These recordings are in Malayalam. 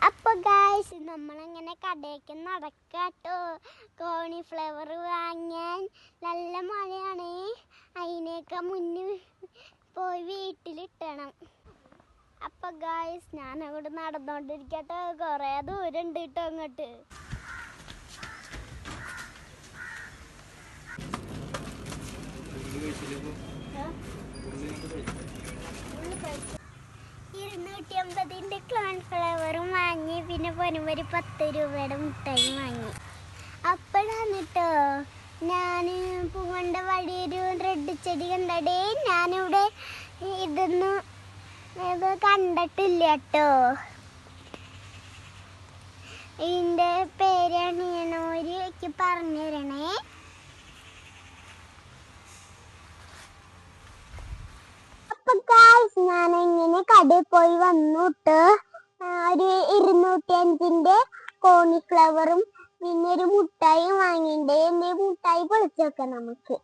അപ്പോൾ ഗായ്സ് നമ്മളങ്ങനെ കടയ്ക്ക് നടക്കാട്ടോ. കോളിഫ്ലവർ വാങ്ങാൻ നല്ല മഴയാണ്. അതിനേക്കാൾ മുന്നേ പോയി വീട്ടിലിട്ടണം. അപ്പോൾ ഗായ്സ് ഞാനങ്ങോട്ട് നടന്നുകൊണ്ടിരിക്കട്ടോ. കുറേ ദൂരം ഉണ്ട് കേട്ടോ അങ്ങോട്ട്. $250 കോൺഫ്ലവറും വാങ്ങി. പിന്നെ പൊനുമൊരു 10 രൂപയുടെ മുട്ടായി വാങ്ങി. അപ്പോഴാണ് കേട്ടോ ഞാൻ പൂവണ്ട വഴി ഒരു റെഡ് ചെടി കണ്ടടേ. ഞാനിവിടെ ഇതൊന്നും കണ്ടിട്ടില്ല കേട്ടോ. ഇതിൻ്റെ പേരാണ് ഞാനൊരു പറഞ്ഞു തരണേ. ഞാനിങ്ങനെ കടയിൽ പോയി വന്നിട്ട് ഒരു 205 കോളിഫ്ലവറും പിന്നെ ഒരു മുട്ടായി വാങ്ങിണ്ട്. എന്നെ മുട്ടായി പൊളിച്ചു വെക്കാം. നമുക്ക്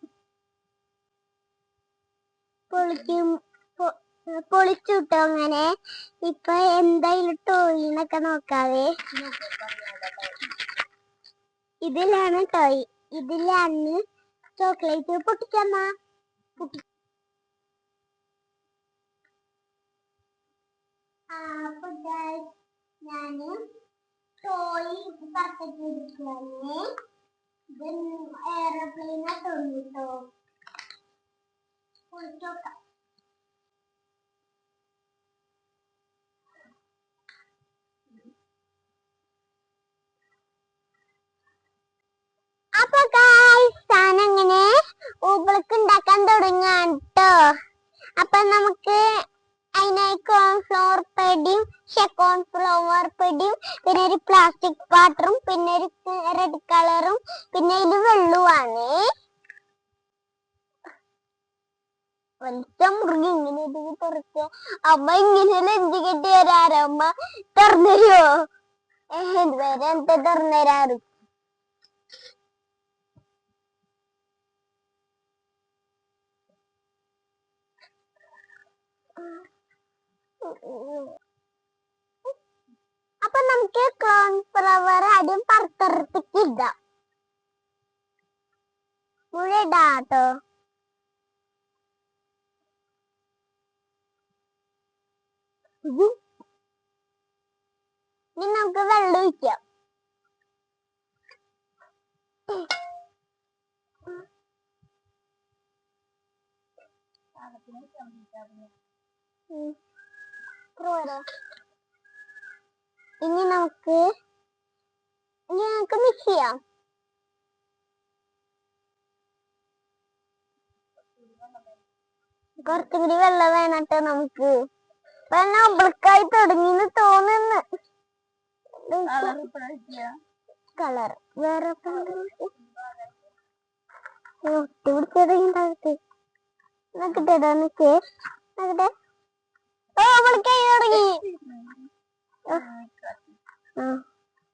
പൊളിച്ചുട്ടോ. അങ്ങനെ ഇപ്പൊ എന്തായാലും ടോയിന്നൊക്കെ നോക്കാവേ. ഇതിലാണ് ടോയ്. ഇതിലാണ് ചോക്ലേറ്റ്. പൊട്ടിക്കമ്മ. അപ്പൊ ഞാന് ടോയ് പറത്തിട്ടിരിക്കുകയാണ്. ഇത് എയർപ്ലെയിനാ തോന്നിട്ടോ. പൊളിച്ചോക്കാം. അപ്പൊ ഞാനങ്ങനെ ഊബിൾക്ക് ഉണ്ടാക്കാൻ തുടങ്ങാൻ കേട്ടോ. അപ്പൊ നമുക്ക് അതിനായി കോൺഫ്ലവർ പൊടിയും പിന്നെ ഒരു പ്ലാസ്റ്റിക് പാത്രം പിന്നെ ഒരു റെഡ് കളറും പിന്നെ ഇത് വെള്ളവുമാണ്. മുറുകി ഇങ്ങനെ ഇത് തുറച്ച് അമ്മ ഇങ്ങനെ നെഞ്ചു കെട്ടി വരാറ്. അമ്മ തുറന്നരുവോ? ഇതുവരെ എന്നിട്ട് തുറന്നുതരാറ്. അപ്പൊ നമുക്ക് കോൺഫ്ലവർ ആദ്യം പറത്തെടുത്തിട്ട് ഇടാം. മുഴുവൻ ഇടാട്ടോ. ഇനി നമുക്ക് വെള്ളം ഒഴിക്കാം. ഇനി നമുക്ക് മിക്സ് ചെയ്യാം. കുറച്ചുകൂടി വെള്ളം വേണട്ടോ നമുക്ക്. ബ്ലക്കായി തുടങ്ങിന്ന് തോന്നുന്നു. കളർ വേറെ പിടിച്ചടങ്ങിണ്ടാകട്ടെ. നോക്കട്ടെ നോക്കേ നോക്കട്ടെ. ബ്ലക്കായി തുടങ്ങി.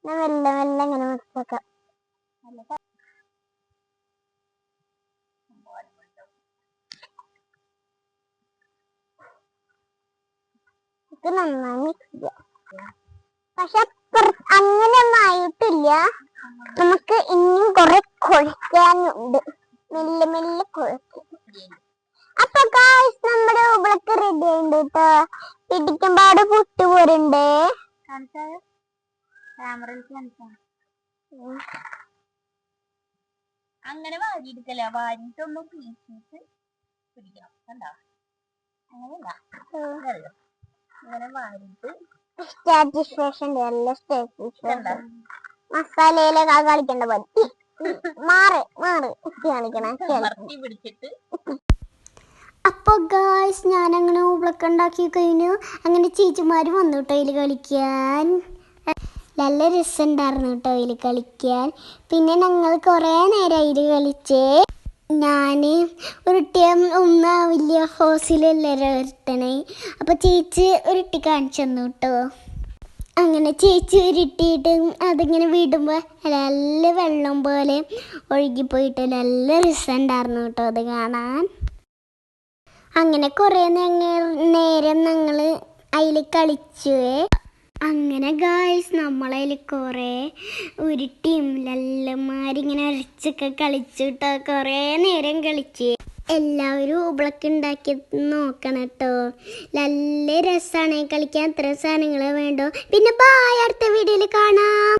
ഞാൻ മെല്ലെ മെല്ലെ ഇങ്ങനെ മിക്സാക്കാം. നന്നായി മിക്സ് ചെയ്യാം. പക്ഷെ അങ്ങനെയൊന്നും ആയിട്ടില്ല. നമുക്ക് ഇനിയും കുറെ കുഴക്കാനുണ്ട്. മെല്ലെ മെല്ലെ കുഴക്കും. അപ്പൊ നമ്മുടെ ഊബിളൊക്കെ റെഡി ആയിട്ടുണ്ട് കേട്ടോ. പിടിക്കുമ്പാട് പുട്ടുപോരുണ്ട്. അങ്ങനെ വാരിയെടുക്കല. വാരിട്ടൊന്ന് പീസ് പിടിക്കണം. കണ്ടോ? അങ്ങനെയല്ല, ഇങ്ങനെ വാരിട്ട് മസാലയിലൊക്കെ കളിക്കണ്ട പോലെ മാറി കാണിക്കണം പിടിച്ചിട്ട്. അപ്പൊ ഗായ്സ് ഞാനങ്ങനെ ഊബിളൊക്കെ ഉണ്ടാക്കി കഴിഞ്ഞു. അങ്ങനെ ചേച്ചിമാര് വന്നു കേട്ടോ ഇതിൽ കളിക്കാൻ. നല്ല രസമുണ്ടായിരുന്നു കേട്ടോ ഇതിൽ കളിക്കാൻ. പിന്നെ ഞങ്ങൾ കുറേ നേരം അതിൽ കളിച്ചേ. ഞാൻ വലിയ ഹോസിലെല്ലാവരും ഒരുത്തണേ. അപ്പോൾ ചേച്ചി ഉരുട്ടി കാണിച്ചു തന്നു കേട്ടോ. അങ്ങനെ ചേച്ചി ഉരുട്ടിയിട്ട് അതിങ്ങനെ വിടുമ്പോൾ നല്ല വെള്ളം പോലെ ഒഴുകിപ്പോയിട്ട് നല്ല രസമുണ്ടായിരുന്നു കേട്ടോ അത് കാണാൻ. അങ്ങനെ കുറേ നേരം ഞങ്ങൾ അതിൽ കളിച്ചുവേ. അങ്ങനെ ഗായ്സ് നമ്മളതിൽ കുറേ ഉരുട്ടിയും ലല്ലന്മാരിങ്ങനെ അരച്ചൊക്കെ കളിച്ചിട്ടോ കുറേ നേരം കളിച്ച്. എല്ലാവരും ഉബിളക്ക് ഉണ്ടാക്കി നോക്കണം കേട്ടോ. നല്ല രസമാണ് കളിക്കാൻ. എത്ര സാധനങ്ങൾ വേണ്ടോ. പിന്നെ ബായ്, അടുത്ത വീഡിയോയിൽ കാണാം.